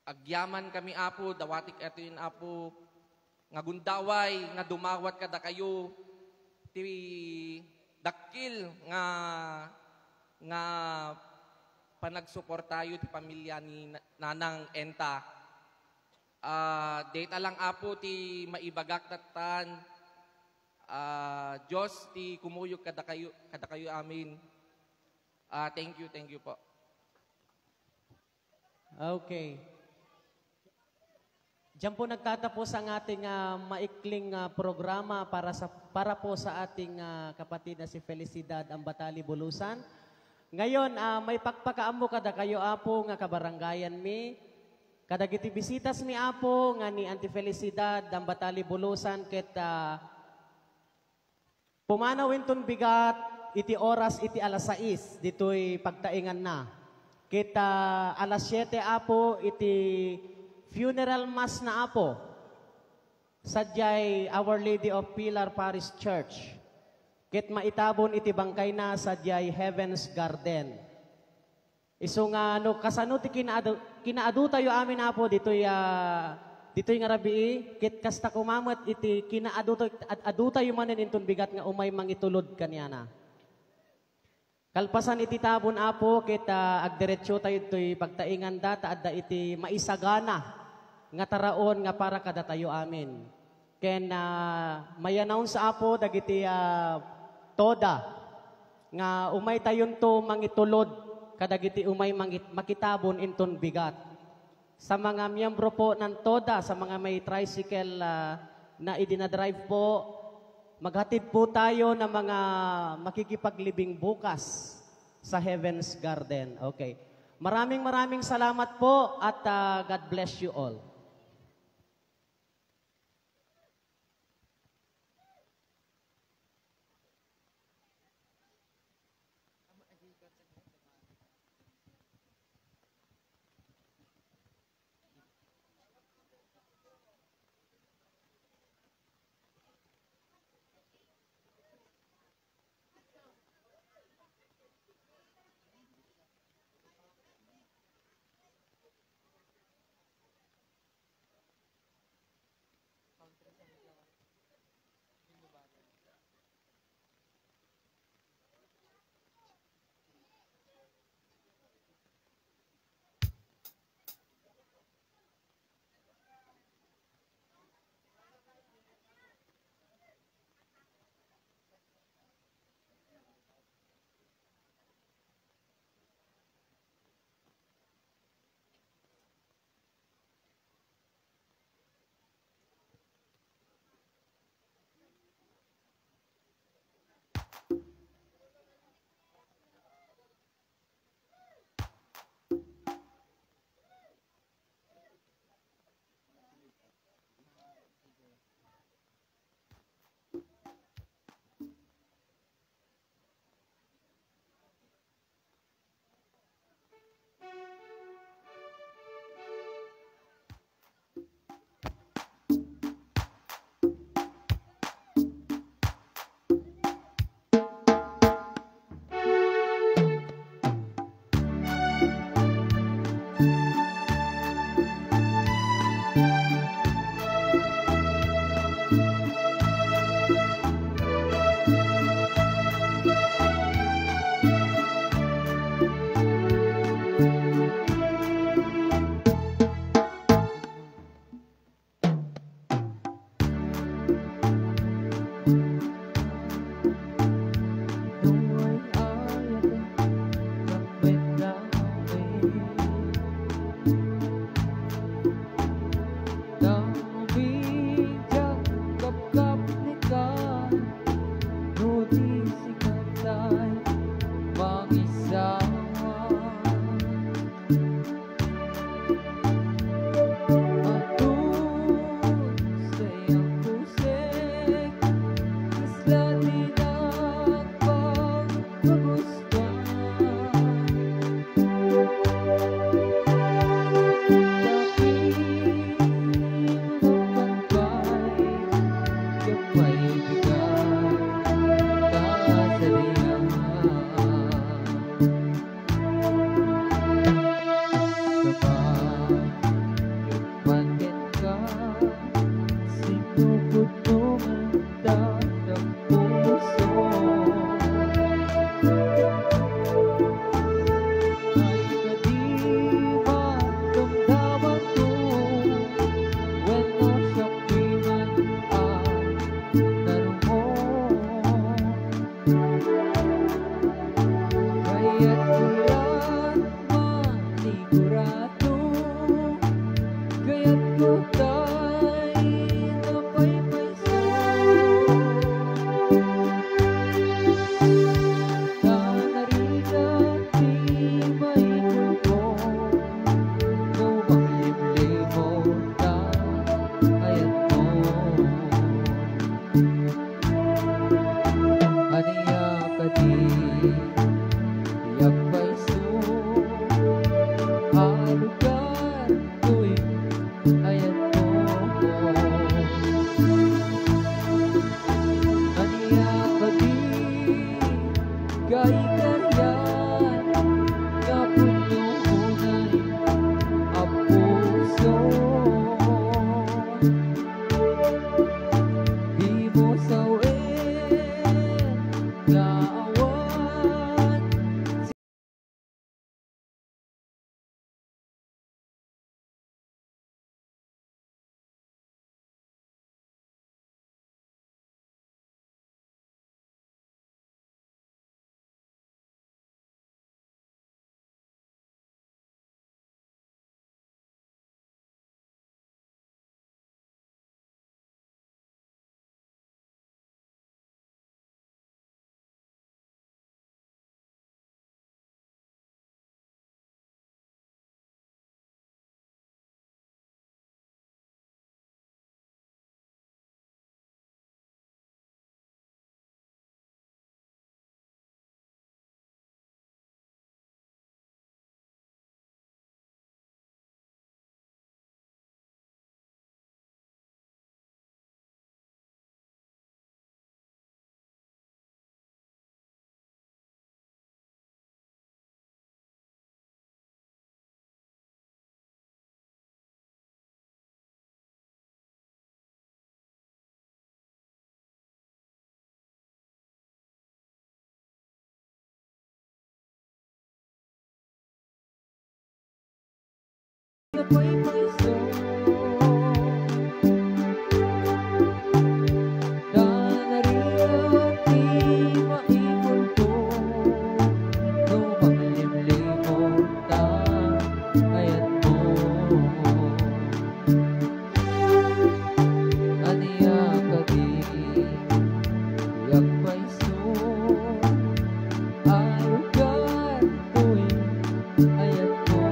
agyaman kami apo dawatik eto yun apo nga gundaway nga dumawat kada kayo ti dakil nga panagsuportayo ti pamilya ni Nanang Enta Data lang apo ti maibagak tatan. Diyos ti kumuyog kada kayo amin. Thank you po. Okay. Diyan po nagtatapos ang ating maikling programa para po sa ating kapatid na si Felicidad Ambatali Bulusan. Ngayon, may pakpakaamo kada kayo apo nga kabaranggayan mi. Kadagiti bisitas mi apo nga ni Auntie Felicidad Ambatali Bulusan ket pumanawin ton bigat iti oras iti alas 6 ditoy pagtaingan na. Kita alas 7 apo iti funeral mass na apo. Sadyay Our Lady of Pilar Parish Church. Ket maitabon iti bangkay na sadyay Heaven's Garden. Iso nga no kasano ti kinaadu tayo amin apo ditoy nga rabii ket kasta kumamet iti kinaadu tayo manen inton bigat nga umay mangitulod kaniana. Kalpasan iti tabon apo ket agdiretso tayo ito'y pagtaingan data adda iti maisagana nga taraon nga para kada tayo amin. Ken may-announce apo dagiti toda nga umay tayon to mangitulod kadagiti umay makitabon inton bigat. Sa mga miyembro po ng toda, sa mga may tricycle na idinadrive po, maghatid po tayo ng mga makikipaglibing bukas sa Heaven's Garden. Okay. Maraming salamat po at God bless you all. lugar tuwing ayan mo ko. Aniya ka di kay karyan nga pununay ang puso. Di mo sawin nga awan. Ako'y puso na nariyan di maipulto nung makalimlimot na ayan mo. Aniya ka di yak puso ang lugar tuwing ayan mo.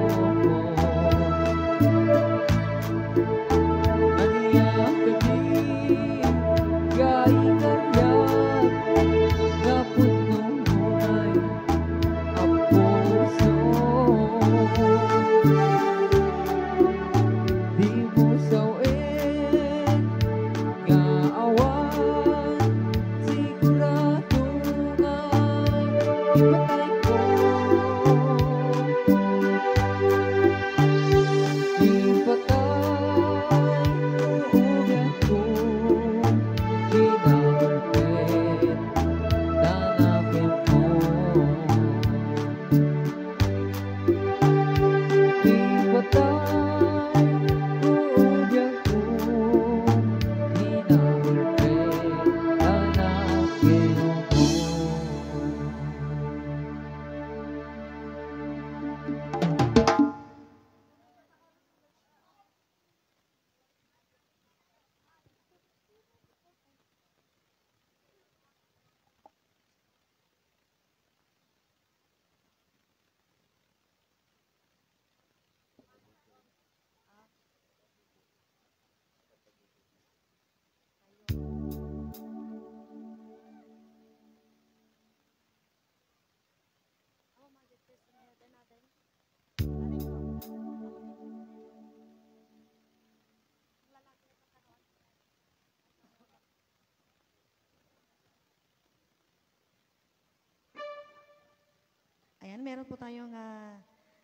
Ayan, meron po tayong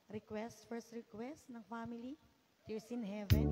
request, first request ng family, Tears in Heaven.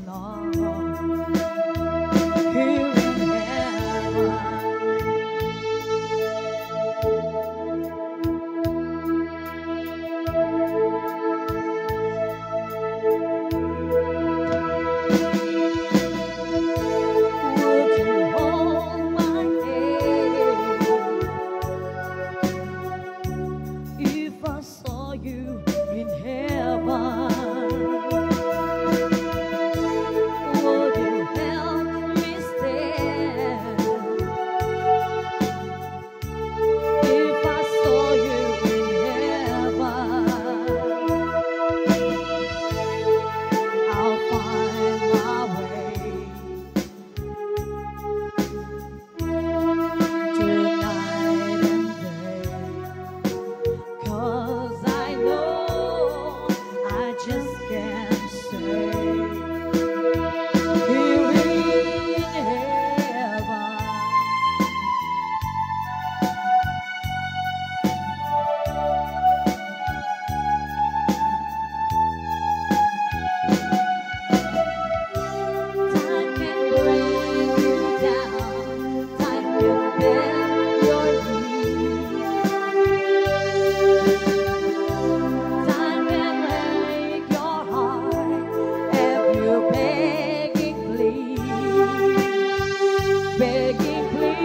love here in heaven. Would you hold my hand if I saw you in heaven? Would you help me stand if I saw you in heaven? I'll find my way tonight and day, 'cause I know I just can't stay here in heaven. Time can bring you down, time can bend your knees, time can break your heart if you begging please, begging please.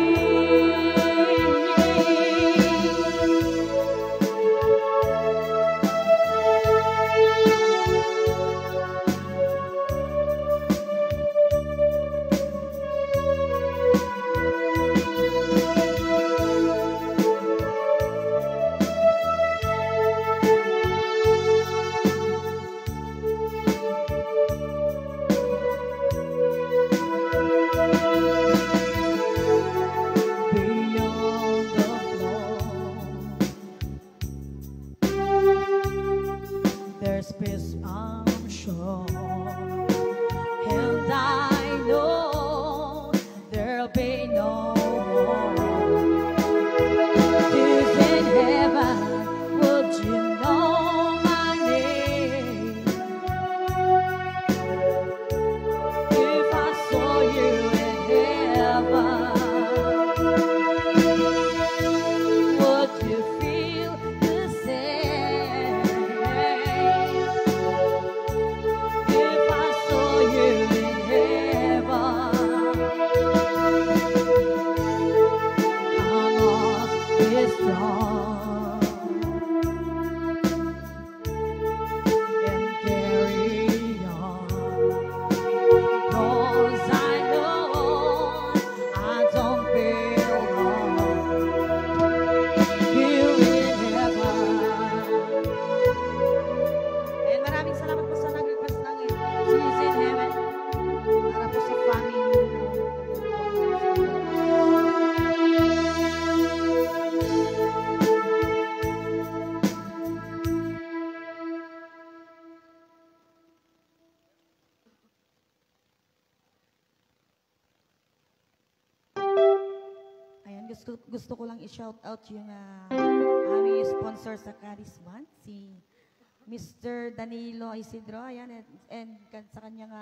Beyond the floor, there's peace, I'm sure, and I know there'll be no war. If in heaven, would you know my name if I saw you in heaven? Would you feel the same if I saw you in heaven? I must be strong and carry on, 'cause I know I don't belong here in heaven. And maraming salamat po sa nag-request ng Jesus in Heaven para po sa family. Ayan, gusto ko lang i-shout out yung aming sponsor sa Caris Month, si Mr. Danilo Isidro, ayan, and sa kanyang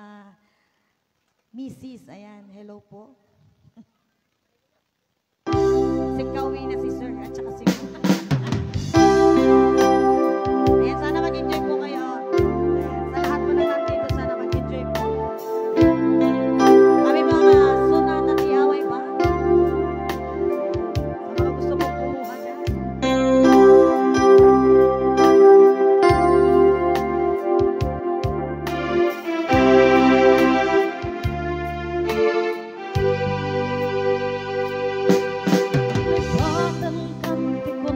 Mrs. Ayan, hello po. Si Kawi na si Sir at saka si ayan, sana mag-enjoy po kayo. Ayan, sa lahat po naman dito, sana mag-enjoy po. Kami mga SUNATA Tiyaway ba? Sa mga gusto mong kumuha dyan. Nagpatangkante ko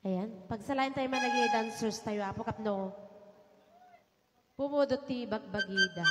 Ayan. Pagsalain tayo managi dancers tayo. Apo kapno. Pumudot ti bagbagida.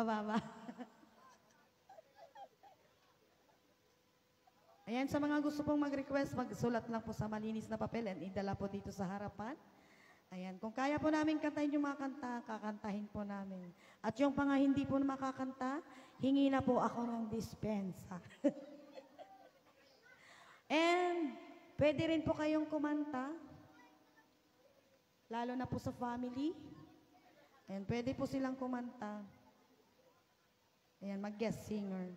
Mababa. Ayan, sa mga gusto pong mag-request, magsulat lang po sa malinis na papel and idala po dito sa harapan. Ayan, kung kaya po namin kantahin yung mga kanta, kakantahin po namin. At yung mga hindi po makakanta, hingi na po ako ng dispensa. And pwede rin po kayong kumanta, lalo na po sa family. Ayan, pwede po silang kumanta. Ayan, mag-guest singer.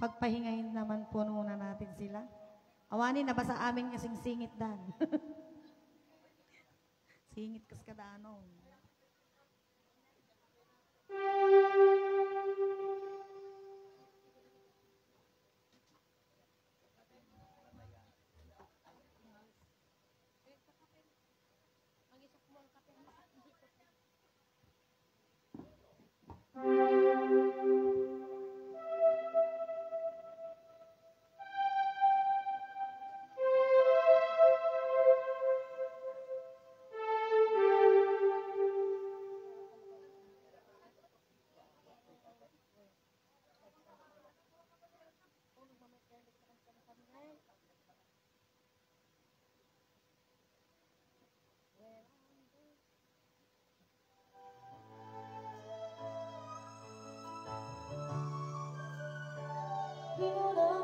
Pagpahingahin naman po muna natin sila. Awanin na ba sa aming kasing singit dan? Singit kas kadano. You know